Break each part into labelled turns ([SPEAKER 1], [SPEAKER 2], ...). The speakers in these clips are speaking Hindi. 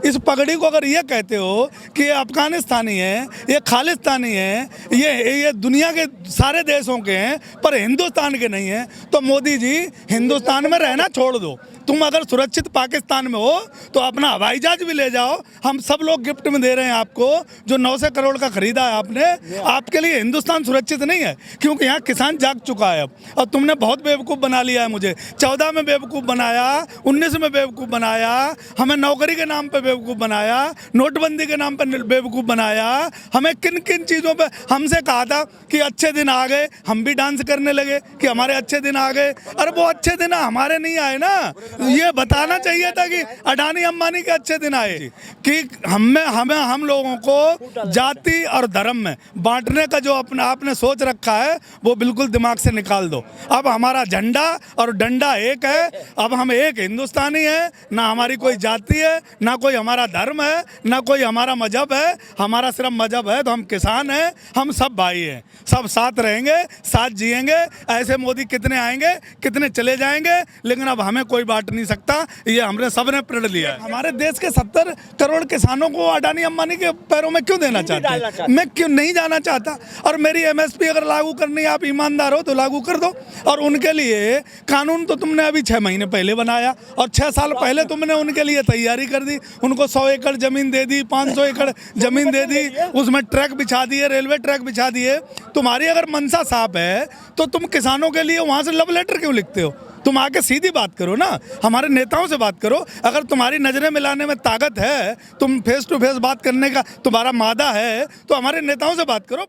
[SPEAKER 1] इस पगड़ी को अगर ये कहते हो कि ये अफगानिस्तानी है, ये खालिस्तानी है, ये दुनिया के सारे देशों के हैं पर हिंदुस्तान के नहीं हैं, तो मोदी जी हिंदुस्तान में रहना छोड़ दो। तुम अगर सुरक्षित पाकिस्तान में हो तो अपना हवाई जहाज भी ले जाओ, हम सब लोग गिफ्ट में दे रहे हैं आपको। जो 900 करोड़ का खरीदा है आपने, आपके लिए हिंदुस्तान सुरक्षित नहीं है, क्योंकि यहाँ किसान जाग चुका है अब। और तुमने बहुत बेवकूफ़ बना लिया है मुझे। 14 में बेवकूफ़ बनाया, 19 में बेवकूफ़ बनाया, हमें नौकरी के नाम पे बेवकूफ़ बनाया, नोटबंदी के नाम पर बेवकूफ़ बनाया। हमें किन किन चीज़ों पे हमसे कहा था कि अच्छे दिन आ गए, हम भी डांस करने लगे कि हमारे अच्छे दिन आ गए। अरे वो अच्छे दिन हमारे नहीं आए ना, ये बताना चाहिए था कि अडानी अंबानी के अच्छे दिन आए कि हम लोगों को जाति और धर्म में बांटने का जो आपने सोच रखा है वो बिल्कुल दिमाग से निकाल दो। अब हमारा झंडा और डंडा एक है, अब हम एक हिंदुस्तानी है, ना हमारी कोई जाति है, ना कोई हमारा धर्म है, ना कोई हमारा मजहब है। हमारा सिर्फ मजहब है, तो हम किसान हैं, हम सब भाई हैं, सब साथ रहेंगे, साथ जिएंगे। ऐसे मोदी कितने आएंगे, कितने चले जाएंगे, लेकिन अब हमें कोई बांट नहीं सकता। ये हमने सबने प्रण लिया है। हमारे देश के 70 करोड़ किसानों को अडानी अंबानी के पैरों में क्यों देना चाहते हैं? मैं क्यों नहीं जाना चाहता। और मेरी एमएसपी अगर लागू करनी है, आप ईमानदार हो तो लागू कर दो। और उनके लिए कानून तो तुमने अभी 6 महीने पहले बनाया और 6 साल पहले तुमने उनके लिए तैयारी कर दी। उनको 100 एकड़ जमीन दे दी, 500 एकड़ जमीन दे दी, उसमें ट्रैक बिछा दिए, रेलवे ट्रैक बिछा दिए। तुम्हारी अगर मनसा साफ है तो तुम किसानों के लिए वहां से लव लेटर क्यों लिखते हो? तुम आके सीधी बात करो ना, हमारे नेताओं से बात करो। अगर तुम्हारी नजरें मिलाने में ताकत है, तुम फेस टू फेस बात करने का तुम्हारा मादा है, तो हमारे नेताओं से बात करो।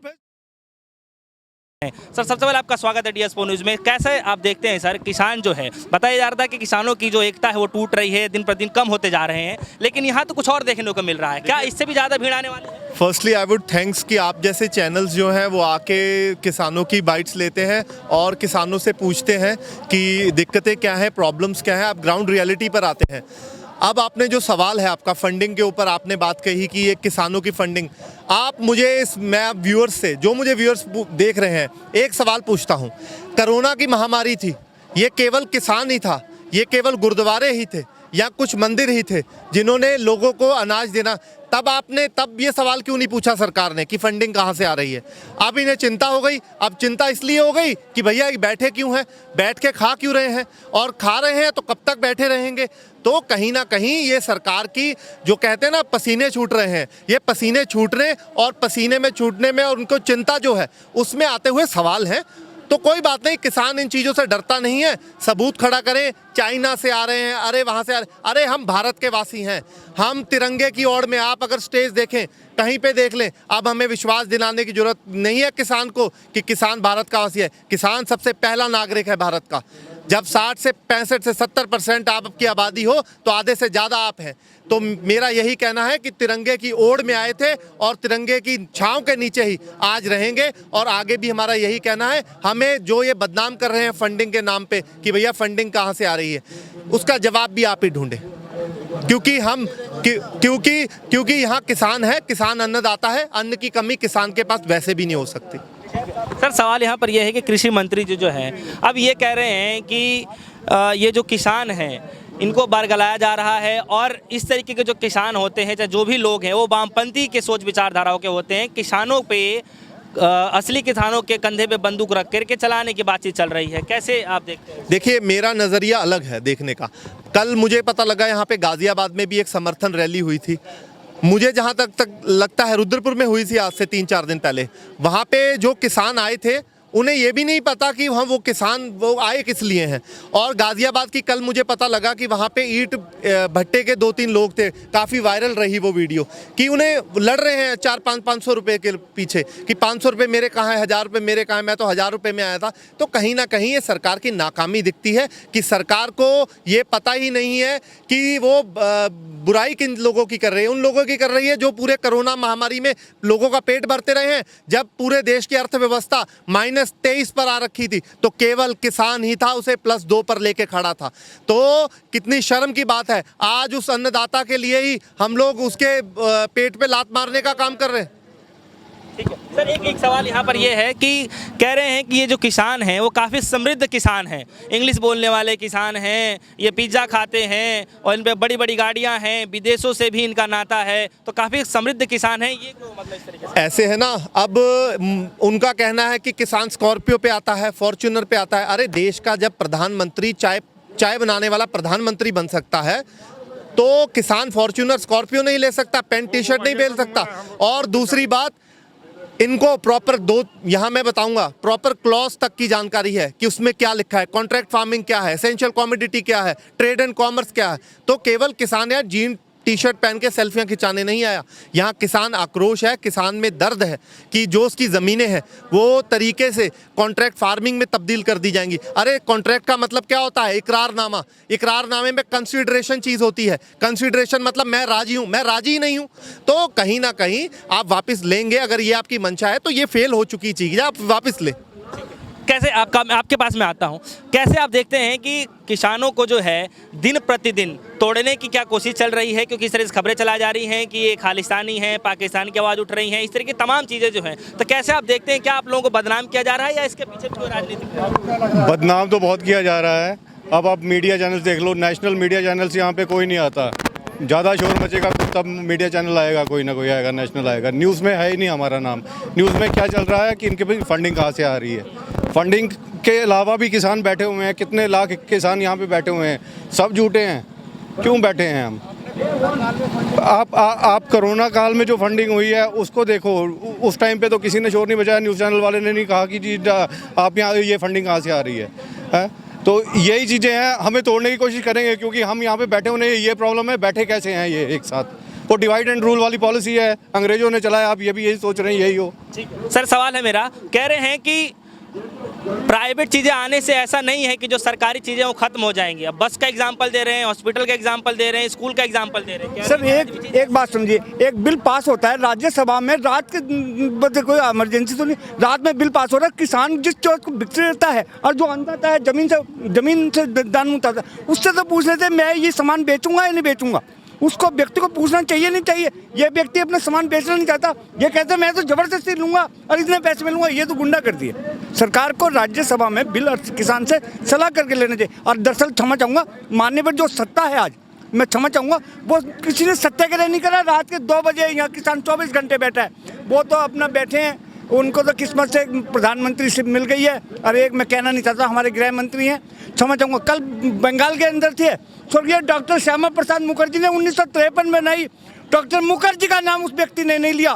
[SPEAKER 2] सर, सबसे पहले आपका स्वागत है डीएस न्यूज़ में। कैसे आप देखते हैं सर, किसान जो है, बताया जा रहा था कि किसानों की जो एकता है वो टूट रही है, दिन प्रतिदिन कम होते जा रहे हैं, लेकिन यहाँ तो कुछ और देखने को मिल रहा है। क्या इससे भी ज़्यादा भीड़ आने वाली है?
[SPEAKER 3] फर्स्टली आई वुड थैंक्स कि आप जैसे चैनल्स जो हैं वो आके किसानों की बाइट्स लेते हैं और किसानों से पूछते हैं कि दिक्कतें क्या हैं, प्रॉब्लम्स क्या हैं, आप ग्राउंड रियलिटी पर आते हैं। अब आपने जो सवाल है आपका फंडिंग के ऊपर, आपने बात कही कि ये किसानों की फंडिंग, आप मुझे मैं व्यूअर्स से, जो मुझे व्यूअर्स देख रहे हैं, एक सवाल पूछता हूँ। कोरोना की महामारी थी, ये केवल किसान ही था, ये केवल गुरुद्वारे ही थे या कुछ मंदिर ही थे जिन्होंने लोगों को अनाज देना, तब ये सवाल क्यों नहीं पूछा सरकार ने कि फंडिंग कहाँ से आ रही है? अब इन्हें चिंता हो गई। अब चिंता इसलिए हो गई कि भैया बैठे क्यों हैं, बैठ के खा क्यों रहे हैं, और खा रहे हैं तो कब तक बैठे रहेंगे? तो कहीं ना कहीं ये सरकार की जो कहते हैं ना पसीने छूट रहे हैं, ये पसीने छूटने और पसीने में छूटने में और उनको चिंता जो है उसमें आते हुए सवाल हैं। तो कोई बात नहीं, किसान इन चीज़ों से डरता नहीं है। सबूत खड़ा करें, चाइना से आ रहे हैं, अरे वहाँ से आ रहे, अरे हम भारत के वासी हैं, हम तिरंगे की ओर में, आप अगर स्टेज देखें कहीं पे देख लें, अब हमें विश्वास दिलाने की जरूरत नहीं है किसान को कि किसान भारत का वासी है। किसान सबसे पहला नागरिक है भारत का। जब 60 से 65 से 70% आपकी आबादी हो तो आधे से ज़्यादा आप हैं। तो मेरा यही कहना है कि तिरंगे की ओर में आए थे और तिरंगे की छांव के नीचे ही आज रहेंगे, और आगे भी हमारा यही कहना है। हमें जो ये बदनाम कर रहे हैं फंडिंग के नाम पे कि भैया फंडिंग कहाँ से आ रही है, उसका जवाब भी आप ही ढूंढें, क्योंकि यहाँ किसान है, किसान अन्नदाता है, अन्न की कमी किसान के पास वैसे भी नहीं हो सकती।
[SPEAKER 2] सर, सवाल यहाँ पर यह है कि कृषि मंत्री जो है अब ये कह रहे हैं कि ये जो किसान हैं इनको बरगलाया जा रहा है, और इस तरीके के जो किसान होते हैं, चाहे जो भी लोग हैं, वो वामपंथी के सोच विचारधाराओं के होते हैं। किसानों पे असली किसानों के कंधे पे बंदूक रख करके चलाने की बातचीत चल रही है। कैसे आप देखते हैं?
[SPEAKER 3] देखिए, मेरा नज़रिया अलग है देखने का। कल मुझे पता लगा यहाँ पे गाजियाबाद में भी एक समर्थन रैली हुई थी। मुझे जहाँ तक लगता है रुद्रपुर में हुई थी आज से 3-4 दिन पहले। वहाँ पे जो किसान आए थे उन्हें ये भी नहीं पता कि वहाँ वो किसान वो आए किस लिए हैं। और गाज़ियाबाद की कल मुझे पता लगा कि वहाँ पे ईंट भट्टे के 2-3 लोग थे, काफ़ी वायरल रही वो वीडियो, कि उन्हें लड़ रहे हैं 400-500 रुपये के पीछे कि 500 रुपये मेरे कहाँ है, 1000 रुपये मेरे कहाँ है, मैं तो 1000 रुपये में आया था। तो कहीं ना कहीं ये सरकार की नाकामी दिखती है कि सरकार को ये पता ही नहीं है कि वो बुराई किन लोगों की कर रही है। उन लोगों की कर रही है जो पूरे कोरोना महामारी में लोगों का पेट भरते रहे हैं। जब पूरे देश की अर्थव्यवस्था -23 पर आ रखी थी तो केवल किसान ही था उसे +2 पर लेके खड़ा था। तो कितनी शर्म की बात है, आज उस अन्नदाता के लिए ही हम लोग उसके पेट पे लात मारने का काम कर रहे हैं।
[SPEAKER 2] ठीक है। सर एक सवाल यहाँ पर ये है कि कह रहे हैं कि ये जो किसान हैं वो काफ़ी समृद्ध किसान हैं, इंग्लिश बोलने वाले किसान हैं, ये पिज़्ज़ा खाते हैं और इन पे बड़ी बड़ी गाड़ियाँ हैं, विदेशों से भी इनका नाता है, तो काफ़ी समृद्ध किसान हैं, ये क्यों मतलब इस तरीके से?
[SPEAKER 3] ऐसे है ना, अब उनका कहना है कि किसान स्कॉर्पियो पे आता है, फॉर्च्यूनर पे आता है। अरे देश का जब प्रधानमंत्री चाय बनाने वाला प्रधानमंत्री बन सकता है तो किसान फॉर्च्यूनर स्कॉर्पियो नहीं ले सकता, पैंट टी शर्ट नहीं पहन सकता। और दूसरी बात, इनको प्रॉपर यहाँ मैं बताऊंगा, प्रॉपर क्लॉज तक की जानकारी है कि उसमें क्या लिखा है, कॉन्ट्रैक्ट फार्मिंग क्या है, एसेंशियल कमोडिटी क्या है, ट्रेड एंड कॉमर्स क्या है। तो केवल किसान या जीन टी शर्ट पहन के सेल्फियां खिंचाने नहीं आया, यहाँ किसान आक्रोश है, किसान में दर्द है कि जो उसकी ज़मीनें हैं वो तरीके से कॉन्ट्रैक्ट फार्मिंग में तब्दील कर दी जाएंगी। अरे कॉन्ट्रैक्ट का मतलब क्या होता है? इकरारनामा। इकरारनामे में कंसिडरेशन चीज़ होती है। कंसिडरेशन मतलब मैं राजी हूँ, मैं राजी ही नहीं हूँ, तो कहीं ना कहीं आप वापस लेंगे। अगर ये आपकी मंशा है तो ये फेल हो चुकी चीज़ है, आप वापस लें।
[SPEAKER 2] कैसे आपके पास मैं आता हूं, कैसे आप देखते हैं कि किसानों को जो है दिन प्रतिदिन तोड़ने की क्या कोशिश चल रही है, क्योंकि इस तरह से खबरें चला जा रही हैं कि ये खालिस्तानी है, पाकिस्तान की आवाज़ उठ रही है, इस तरह की तमाम चीज़ें जो हैं, तो कैसे आप देखते हैं, क्या आप लोगों को बदनाम किया जा रहा है या इसके पीछे कोई राजनीति है?
[SPEAKER 4] बदनाम तो बहुत किया जा रहा है। अब आप मीडिया चैनल देख लो, नेशनल मीडिया चैनल से यहाँ पे कोई नहीं आता। ज़्यादा शोर मचेगा तब मीडिया चैनल आएगा, कोई ना कोई आएगा, नेशनल आएगा। न्यूज़ में है ही नहीं हमारा नाम। न्यूज़ में क्या चल रहा है कि इनके पास फंडिंग कहाँ से आ रही है। फंडिंग के अलावा भी किसान बैठे हुए हैं, कितने लाख किसान यहाँ पे बैठे हुए हैं, सब झूठे हैं। क्यों बैठे हैं हम? आप कोरोना काल में जो फंडिंग हुई है उसको देखो, उस टाइम पे तो किसी ने शोर नहीं बजाया, न्यूज़ चैनल वाले ने नहीं कहा कि जी आप यहाँ ये फंडिंग कहाँ से आ रही है? तो यही चीज़ें हैं, हमें तोड़ने की कोशिश करेंगे क्योंकि हम यहाँ पे बैठे होने ये प्रॉब्लम है, बैठे कैसे हैं ये एक साथ। वो डिवाइड एंड रूल वाली पॉलिसी है, अंग्रेजों ने चलाया, आप ये भी यही सोच रहे हैं यही हो।
[SPEAKER 2] सर सवाल है मेरा, कह रहे हैं कि प्राइवेट चीज़ें आने से ऐसा नहीं है कि जो सरकारी चीज़ें वो खत्म हो जाएंगी। अब बस का एग्जांपल दे रहे हैं, हॉस्पिटल का एग्जांपल दे रहे हैं, स्कूल का एग्जांपल दे रहे हैं।
[SPEAKER 5] सर एक बात समझिए, एक बिल पास होता है राज्यसभा में, रात के बदले कोई इमरजेंसी तो नहीं, रात में बिल पास हो रहा है, किसान जिस चौक को बिक रहता है और जो अन्नदाता है जमीन से दान उठाता है, उससे तो पूछ लेते मैं ये सामान बेचूंगा या नहीं बेचूंगा। उसको व्यक्ति को पूछना चाहिए नहीं चाहिए? ये व्यक्ति अपना सामान बेचना नहीं चाहता, ये कहता है मैं तो जबरदस्ती लूंगा और इतने पैसे में लूंगा। ये तो गुंडा कर दिए। सरकार को राज्यसभा में बिल और किसान से सलाह करके लेना चाहिए। और दरअसल क्षमा चाहूँगा, मानने पर जो सत्ता है आज, मैं क्षमा चाहूँगा, वो किसी ने सत्याग्रह नहीं करा। रात के 2 बजे यहाँ किसान 24 घंटे बैठा है, वो तो अपना बैठे हैं। उनको तो किस्मत से प्रधानमंत्री से मिल गई है। और एक मैं कहना नहीं चाहता, हमारे गृह मंत्री हैं, क्षमा चाहूँगा, कल बंगाल के अंदर थे स्वर्गीय डॉक्टर श्यामा प्रसाद मुखर्जी ने 1953 में नहीं, डॉक्टर मुखर्जी का नाम उस व्यक्ति ने नहीं लिया,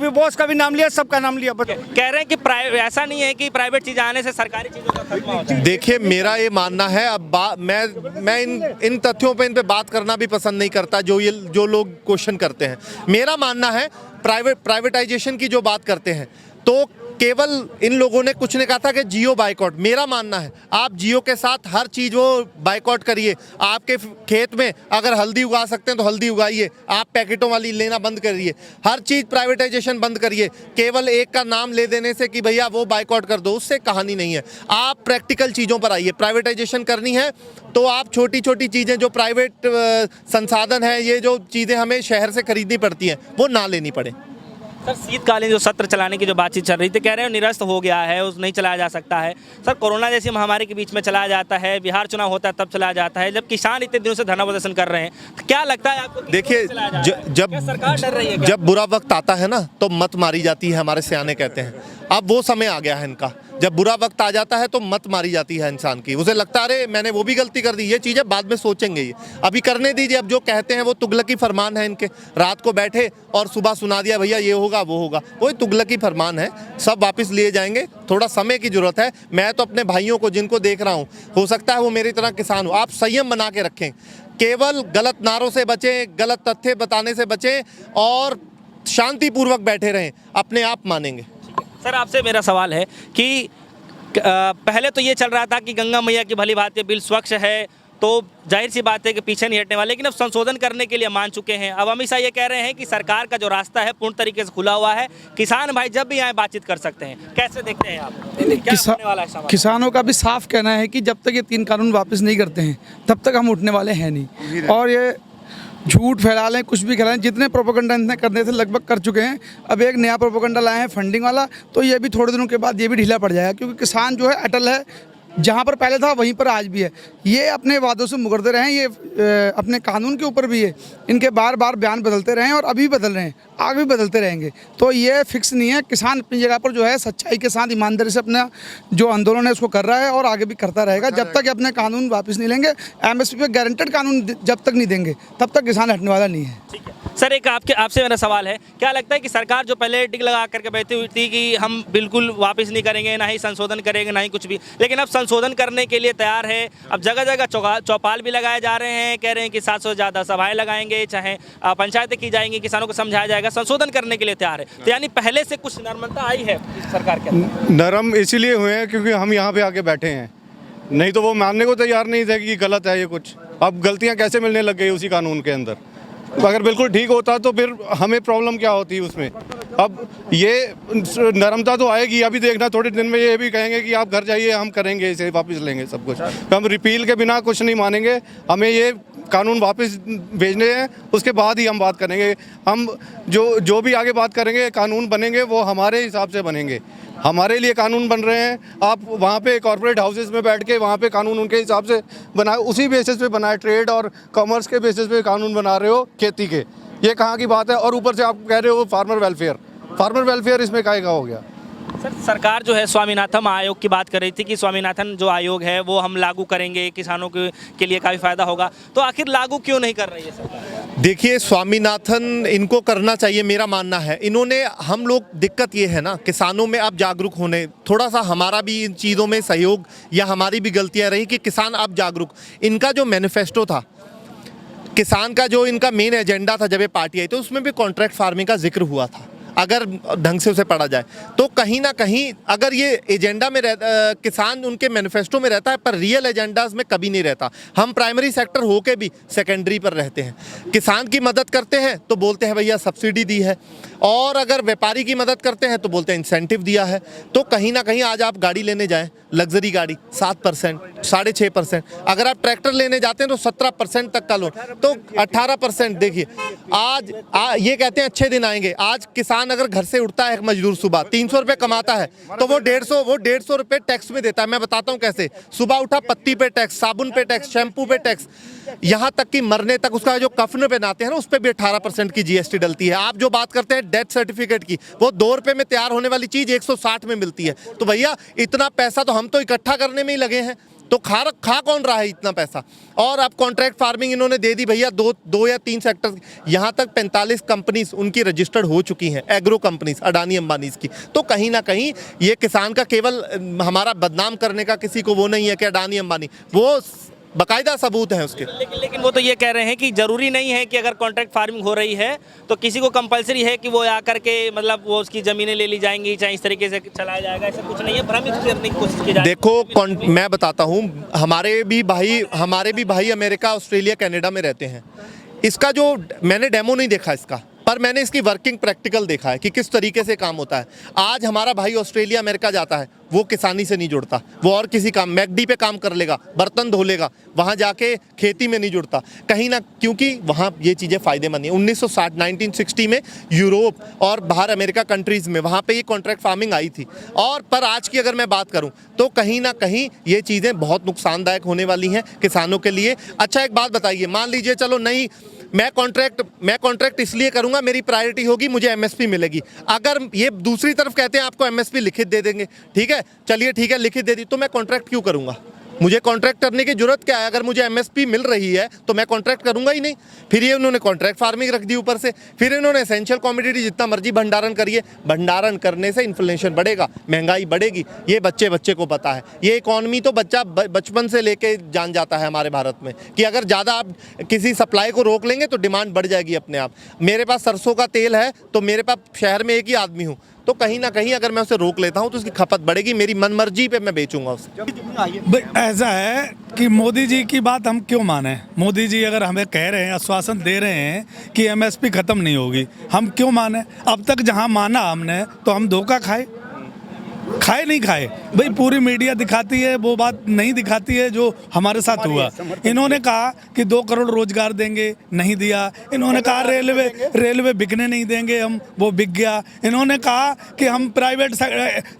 [SPEAKER 5] बॉस का भी नाम लिया, सबका नाम लिया।
[SPEAKER 2] कह रहे हैं कि ऐसा नहीं है कि प्राइवेट चीज़ आने से सरकारी चीज़ों का खत्म हो जाए।
[SPEAKER 3] देखिए मेरा ये मानना है, अब मैं इन तथ्यों पे इन पे बात करना भी पसंद नहीं करता जो लोग क्वेश्चन करते हैं। मेरा मानना है प्राइवेटाइजेशन की जो बात करते हैं, तो केवल इन लोगों ने कुछ ने कहा था कि जियो बाइकआउट। मेरा मानना है आप जियो के साथ हर चीज़ वो बाइकआउट करिए। आपके खेत में अगर हल्दी उगा सकते हैं तो हल्दी उगाइए, आप पैकेटों वाली लेना बंद करिए, हर चीज़ प्राइवेटाइजेशन बंद करिए। केवल एक का नाम ले देने से कि भैया वो बाइकआउट कर दो, उससे कहानी नहीं है। आप प्रैक्टिकल चीज़ों पर आइए। प्राइवेटाइजेशन करनी है तो आप छोटी छोटी चीज़ें जो प्राइवेट संसाधन है, ये जो चीज़ें हमें शहर से खरीदनी पड़ती हैं, वो ना लेनी पड़े।
[SPEAKER 2] सर शीतकालीन जो सत्र चलाने की जो बातचीत चल रही थी, कह रहे हैं निरस्त हो गया है, उस नहीं चलाया जा सकता है। सर कोरोना जैसी महामारी के बीच में चलाया जाता है, बिहार चुनाव होता है तब चलाया जाता है, जब किसान इतने दिनों से धरना प्रदर्शन कर रहे हैं, तो क्या लगता है आपको?
[SPEAKER 3] देखिए
[SPEAKER 2] सरकार डर रही है क्या?
[SPEAKER 3] जब बुरा वक्त आता है ना तो मत मारी जाती है, हमारे सियाने कहते हैं। अब वो समय आ गया है इनका, जब बुरा वक्त आ जाता है तो मत मारी जाती है इंसान की। उसे लगता है अरे मैंने वो भी गलती कर दी। ये चीज़ें बाद में सोचेंगे, ये अभी करने दीजिए। अब जो कहते हैं वो तुगलकी फरमान है इनके, रात को बैठे और सुबह सुना दिया भैया ये होगा वो होगा, वही तुगलकी फरमान है। सब वापस लिए जाएंगे, थोड़ा समय की जरूरत है। मैं तो अपने भाइयों को जिनको देख रहा हूँ, हो सकता है वो मेरी तरह किसान हो, आप संयम बना के रखें, केवल गलत नारों से बचें, गलत तथ्य बताने से बचें और शांतिपूर्वक बैठे रहें, अपने आप मानेंगे।
[SPEAKER 2] सर आपसे मेरा सवाल है कि पहले तो ये चल रहा था कि गंगा मैया की भली भांति बिल स्वच्छ है, तो जाहिर सी बात है कि पीछे नहीं हटने वाले, लेकिन अब संशोधन करने के लिए मान चुके हैं। अब अमित शाह ये कह रहे हैं कि सरकार का जो रास्ता है पूर्ण तरीके से खुला हुआ है, किसान भाई जब भी आए बातचीत कर सकते हैं। कैसे देखते हैं आप? क्या होने वाला है समाज?
[SPEAKER 6] किसानों का भी साफ कहना है कि जब तक ये 3 कानून वापस नहीं करते हैं तब तक हम उठने वाले हैं नहीं। और ये झूठ फैला लें, कुछ भी फैला लें, जितने प्रोपेगेंडा इतने करने थे लगभग कर चुके हैं। अब एक नया प्रोपेगेंडा लाए हैं फंडिंग वाला, तो ये भी थोड़े दिनों के बाद ये भी ढीला पड़ जाएगा, क्योंकि किसान जो है अटल है, जहाँ पर पहले था वहीं पर आज भी है। ये अपने वादों से मुकरते रहे, ये अपने कानून के ऊपर भी है, इनके बार बार बयान बदलते रहे और अभी बदल रहे हैं, आगे भी बदलते रहेंगे। तो ये फिक्स नहीं है। किसान अपनी जगह पर जो है सच्चाई के साथ ईमानदारी से अपना जो आंदोलन है उसको कर रहा है और आगे भी करता रहेगा, जब तक ये अपने कानून वापस नहीं लेंगे। एमएसपी पे गारंटेड कानून जब तक नहीं देंगे तब तक किसान हटने वाला नहीं है।
[SPEAKER 2] ठीक है सर, एक आपसे मेरा सवाल है, क्या लगता है कि सरकार जो पहले टिक लगा करके बैठी हुई थी कि हम बिल्कुल वापस नहीं करेंगे, ना ही संशोधन करेंगे, ना ही कुछ भी, लेकिन अब संशोधन करने के लिए तैयार है। अब जगह जगह चौपाल भी लगाए जा रहे हैं, कह रहे हैं कि 700 से ज़्यादा सभाएं लगाएंगे, चाहे पंचायतें की जाएंगी, किसानों को समझाया जाएगा, संशोधन करने के लिए तैयार है। तो यानी पहले से कुछ नर्मता आई है इस सरकार के अंदर।
[SPEAKER 4] नरम इसीलिए हुए हैं क्योंकि हम यहाँ पे आके बैठे हैं, नहीं तो वो मानने को तैयार नहीं थे कि गलत है ये कुछ। अब गलतियाँ कैसे मिलने लग गई उसी कानून के अंदर। अगर बिल्कुल ठीक होता तो फिर हमें प्रॉब्लम क्या होती उसमें। अब ये नरमता तो आएगी, अभी देखना थोड़े दिन में ये भी कहेंगे कि आप घर जाइए, हम करेंगे, इसे वापस लेंगे सब कुछ। तो हम रिपील के बिना कुछ नहीं मानेंगे, हमें ये कानून वापस भेजने हैं, उसके बाद ही हम बात करेंगे। हम जो भी आगे बात करेंगे, कानून बनेंगे वो हमारे हिसाब से बनेंगे, हमारे लिए कानून बन रहे हैं। आप वहाँ पे कॉर्पोरेट हाउसेस में बैठ के वहाँ पे कानून उनके हिसाब से बनाए, उसी बेसिस पे बनाए, ट्रेड और कॉमर्स के बेसिस पे कानून बना रहे हो खेती के, ये कहाँ की बात है। और ऊपर से आप कह रहे हो फार्मर वेलफेयर इसमें काहे का हो गया।
[SPEAKER 2] सर, सरकार जो है स्वामीनाथन आयोग की बात कर रही थी कि स्वामीनाथन जो आयोग है वो हम लागू करेंगे, किसानों के लिए काफ़ी फायदा होगा, तो आखिर लागू क्यों नहीं कर रही है सरकार?
[SPEAKER 3] देखिए, स्वामीनाथन इनको करना चाहिए, मेरा मानना है। इन्होंने, हम लोग, दिक्कत ये है ना, किसानों में आप जागरूक होने, थोड़ा सा हमारा भी इन चीज़ों में सहयोग या हमारी भी गलतियां रही कि किसान आप जागरूक। इनका जो मैनिफेस्टो था, किसान का जो इनका मेन एजेंडा था जब ये पार्टी आई, तो उसमें भी कॉन्ट्रैक्ट फार्मिंग का जिक्र हुआ था। अगर ढंग से उसे पढ़ा जाए तो कहीं ना कहीं, अगर ये एजेंडा में किसान उनके मैनिफेस्टो में रहता है, पर रियल एजेंडाज में कभी नहीं रहता। हम प्राइमरी सेक्टर होके भी सेकेंडरी पर रहते हैं। किसान की मदद करते हैं तो बोलते हैं भैया सब्सिडी दी है, और अगर व्यापारी की मदद करते हैं तो बोलते हैं इंसेंटिव दिया है। तो कहीं ना कहीं आज आप गाड़ी लेने जाएं, लग्जरी गाड़ी 7%, 6.5%, अगर आप ट्रैक्टर लेने जाते हैं तो 17% तक का लोन, तो 18%। देखिए आज ये कहते हैं अच्छे दिन आएंगे। आज किसान अगर घर से उठता है, एक मजदूर सुबह 300 रुपये कमाता है, तो वो 150 रुपये टैक्स में देता है। मैं बताता हूँ कैसे। सुबह उठा, पत्ती पे टैक्स, साबुन पे टैक्स, शैम्पू पे टैक्स, यहाँ तक कि मरने तक उसका जो कफन पहनाते हैं ना, उस पर भी 18% की जीएसटी डलती है। आप जो बात करते हैं डेथ सर्टिफिकेट की, वो 2 रुपये में तैयार होने वाली चीज़ 160 में मिलती है। तो भैया इतना पैसा तो हम तो इकट्ठा करने में ही लगे हैं, तो खा कौन रहा है इतना पैसा। और अब कॉन्ट्रैक्ट फार्मिंग इन्होंने दे दी भैया, दो या 3 सेक्टर, यहाँ तक 45 कंपनीज उनकी रजिस्टर्ड हो चुकी हैं, एग्रो कंपनीज, अडानी अंबानीज की। तो कहीं ना कहीं ये किसान का केवल हमारा बदनाम करने का किसी को वो नहीं है कि अडानी अंबानी, वो बाकायदा सबूत है उसके।
[SPEAKER 2] लेकिन वो तो ये कह रहे हैं कि जरूरी नहीं है कि अगर कॉन्ट्रैक्ट फार्मिंग हो रही है तो किसी को कंपलसरी है कि वो आकर के, मतलब वो उसकी ज़मीनें ले ली जाएंगी, चाहे इस तरीके से चलाया जाएगा, ऐसा कुछ नहीं है। भ्रमित करने की कोशिश की जाए।
[SPEAKER 3] देखो, मैं बताता हूँ, हमारे भी भाई अमेरिका, ऑस्ट्रेलिया, कनाडा में रहते हैं। इसका जो मैंने डेमो नहीं देखा इसका, पर मैंने इसकी वर्किंग प्रैक्टिकल देखा है कि किस तरीके से काम होता है। आज हमारा भाई ऑस्ट्रेलिया, अमेरिका जाता है, वो किसानी से नहीं जुड़ता, वो और किसी काम, मैकडी पे काम कर लेगा, बर्तन धो लेगा, वहाँ जाके खेती में नहीं जुड़ता कहीं ना, क्योंकि वहाँ ये चीज़ें फ़ायदेमंद हैं। 1960 में यूरोप और बाहर अमेरिका कंट्रीज़ में वहाँ पे ये कॉन्ट्रैक्ट फार्मिंग आई थी। और पर आज की अगर मैं बात करूँ तो कहीं ना कहीं ये चीज़ें बहुत नुकसानदायक होने वाली हैं किसानों के लिए। अच्छा, एक बात बताइए, मान लीजिए चलो नहीं, मैं कॉन्ट्रैक्ट इसलिए करूंगा, मेरी प्रायोरिटी होगी, मुझे एमएसपी मिलेगी। अगर ये दूसरी तरफ कहते हैं आपको एमएसपी लिखित दे देंगे, ठीक है, चलिए ठीक है, लिखित दे दी, तो मैं कॉन्ट्रैक्ट क्यों करूंगा? मुझे कॉन्ट्रैक्ट करने की जरूरत क्या है? अगर मुझे एमएसपी मिल रही है तो मैं कॉन्ट्रैक्ट करूंगा ही नहीं। फिर ये उन्होंने कॉन्ट्रैक्ट फार्मिंग रख दी ऊपर से, फिर इन्होंने एसेंशियल कमोडिटी जितना मर्जी भंडारण करिए, भंडारण करने से इन्फ्लेशन बढ़ेगा, महंगाई बढ़ेगी, ये बच्चे को पता है। ये इकॉनमी तो बच्चा बचपन से लेके जान जाता है हमारे भारत में कि अगर ज़्यादा आप किसी सप्लाई को रोक लेंगे तो डिमांड बढ़ जाएगी अपने आप। मेरे पास सरसों का तेल है तो मेरे पास शहर में एक ही आदमी हूँ, तो कहीं ना कहीं अगर मैं उसे रोक लेता हूं तो उसकी खपत बढ़ेगी, मेरी मनमर्जी पे मैं बेचूंगा उसे।
[SPEAKER 1] ऐसा है कि मोदी जी की बात हम क्यों माने? मोदी जी अगर हमें कह रहे हैं, आश्वासन दे रहे हैं कि एमएसपी खत्म नहीं होगी, हम क्यों माने? अब तक जहां माना हमने तो हम धोखा खाए नहीं खाए भाई, पूरी मीडिया दिखाती है, वो बात नहीं दिखाती है जो हमारे साथ हुआ। इन्होंने कहा कि 2 करोड़ रोजगार देंगे, नहीं दिया। इन्होंने कहा रेलवे बिकने नहीं देंगे हम, वो बिक गया। इन्होंने कहा कि हम प्राइवेट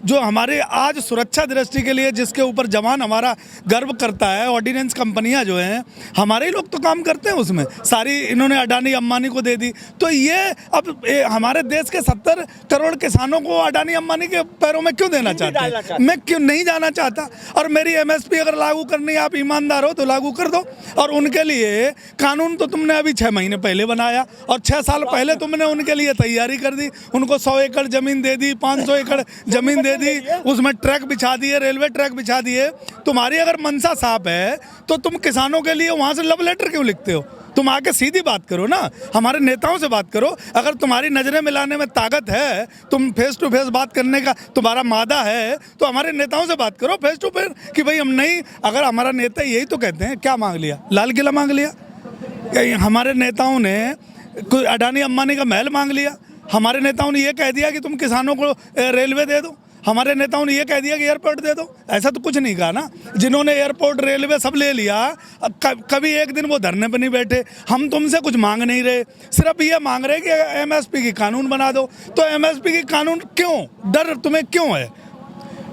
[SPEAKER 1] जो हमारे आज सुरक्षा दृष्टि के लिए जिसके ऊपर जवान हमारा गर्व करता है, ऑर्डिनेंस कंपनियां जो हैं हमारे ही लोग तो काम करते हैं उसमें, सारी इन्होंने अडानी अंबानी को दे दी। तो ये अब हमारे देश के 70 करोड़ किसानों को अडानी अंबानी के पैरों में क्यों देना चाहते हैं? मैं क्यों नहीं जाना चाहता। और मेरी एमएसपी अगर लागू करनी है, आप ईमानदार हो तो लागू कर दो। और उनके लिए कानून तो तुमने अभी 6 महीने पहले बनाया और 6 साल पहले तुमने उनके लिए तैयारी कर दी। उनको 100 एकड़ जमीन दे दी, 500 एकड़ जमीन दे दी, उसमें ट्रैक बिछा दिए, रेलवे ट्रैक बिछा दिए। तुम्हारी अगर मनसा साफ है तो तुम किसानों के लिए वहाँ से लव लेटर क्यों लिखते हो? तुम आके सीधी बात करो ना, हमारे नेताओं से बात करो। अगर तुम्हारी नजरें मिलाने में ताकत है, तुम फेस टू फेस बात करने का तुम्हारा मादा है, तो हमारे नेताओं से बात करो फेस टू फेस कि भाई हम नहीं। अगर हमारा नेता यही तो कहते हैं, क्या मांग लिया? लाल किला मांग लिया? हमारे नेताओं ने कोई अडानी अंबानी का महल मांग लिया? हमारे नेताओं ने ये कह दिया कि तुम किसानों को रेलवे दे दो? हमारे नेताओं ने ये कह दिया कि एयरपोर्ट दे दो? ऐसा तो कुछ नहीं कहा ना। जिन्होंने एयरपोर्ट रेलवे सब ले लिया, कभी एक दिन वो धरने पर नहीं बैठे। हम तुमसे कुछ मांग नहीं रहे, सिर्फ ये मांग रहे कि एमएसपी की कानून बना दो। तो एमएसपी की कानून क्यों? डर तुम्हें क्यों है?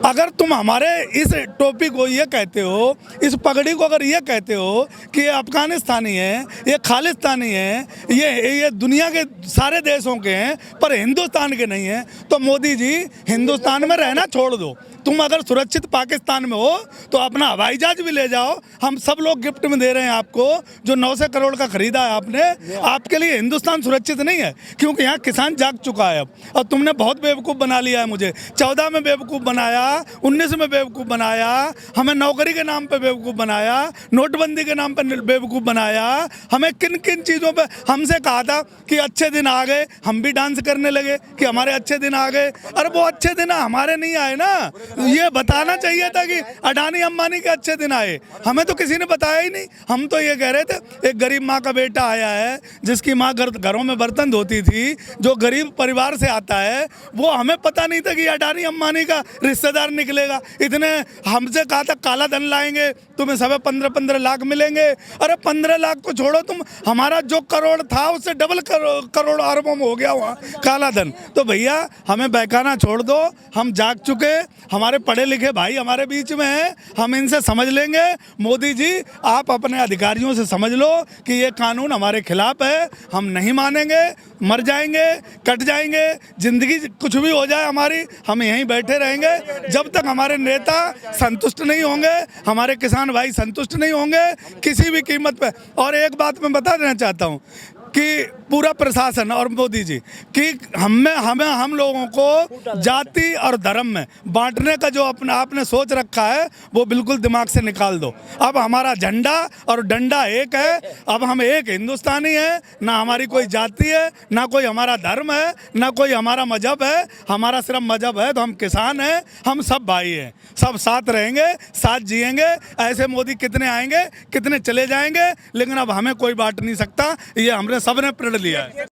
[SPEAKER 1] अगर तुम हमारे इस टोपी को ये कहते हो, इस पगड़ी को अगर ये कहते हो कि ये अफगानिस्तानी है, ये खालिस्तानी है, ये दुनिया के सारे देशों के हैं पर हिंदुस्तान के नहीं हैं, तो मोदी जी हिंदुस्तान में रहना छोड़ दो। तुम अगर सुरक्षित पाकिस्तान में हो तो अपना हवाई जहाज भी ले जाओ, हम सब लोग गिफ्ट में दे रहे हैं आपको। जो 900 करोड़ का खरीदा है आपने, आपके लिए हिंदुस्तान सुरक्षित नहीं है, क्योंकि यहाँ किसान जाग चुका है अब। और तुमने बहुत बेवकूफ़ बना लिया है मुझे। 14 में बेवकूफ़ बनाया, 19 में बेवकूफ़ बनाया, हमें नौकरी के नाम पे बेवकूफ़ बनाया, नोटबंदी के नाम पे बेवकूफ़ बनाया। हमें किन किन चीज़ों पे हमसे कहा था कि अच्छे दिन आ गए, हम भी डांस करने लगे कि हमारे अच्छे दिन आ गए। अरे वो अच्छे दिन हमारे नहीं आए ना, ये बताना चाहिए था कि अडानी अंबानी के अच्छे दिन आए। हमें तो किसी ने बताया ही नहीं। हम तो ये कह रहे थे एक गरीब माँ का बेटा आया है, जिसकी माँ घरों में बर्तन धोती थी, जो गरीब परिवार से आता है, वो हमें पता नहीं था कि अडानी अंबानी का रिश्तेदार निकलेगा। इतने हमसे कहा था काला धन लाएंगे, तुम्हें सब 15-15 लाख मिलेंगे। अरे 15 लाख को छोड़ो, तुम हमारा जो करोड़ था उससे डबल करोड़ अरबों में हो गया वहाँ काला धन। तो भैया हमें बहकाना छोड़ दो, हम जाग चुके। हमारे पढ़े लिखे भाई हमारे बीच में हैं, हम इनसे समझ लेंगे। मोदी जी आप अपने अधिकारियों से समझ लो कि ये कानून हमारे खिलाफ है, हम नहीं मानेंगे। मर जाएंगे, कट जाएंगे, जिंदगी कुछ भी हो जाए हमारी, हम यहीं बैठे रहेंगे जब तक हमारे नेता संतुष्ट नहीं होंगे, हमारे किसान भाई संतुष्ट नहीं होंगे किसी भी कीमत पे। और एक बात मैं बता देना चाहता हूँ कि पूरा प्रशासन और मोदी जी कि हम लोगों को जाति और धर्म में बांटने का जो आपने सोच रखा है वो बिल्कुल दिमाग से निकाल दो। अब हमारा झंडा और डंडा एक है, अब हम एक हिंदुस्तानी हैं, ना हमारी कोई जाति है, ना कोई हमारा धर्म है, ना कोई हमारा मजहब है। हमारा सिर्फ मजहब है तो हम किसान हैं, हम सब भाई हैं, सब साथ रहेंगे, साथ जिएंगे। ऐसे मोदी कितने आएंगे, कितने चले जाएंगे, लेकिन अब हमें कोई बांट नहीं सकता। ये हमने सबने प्रण लिया है।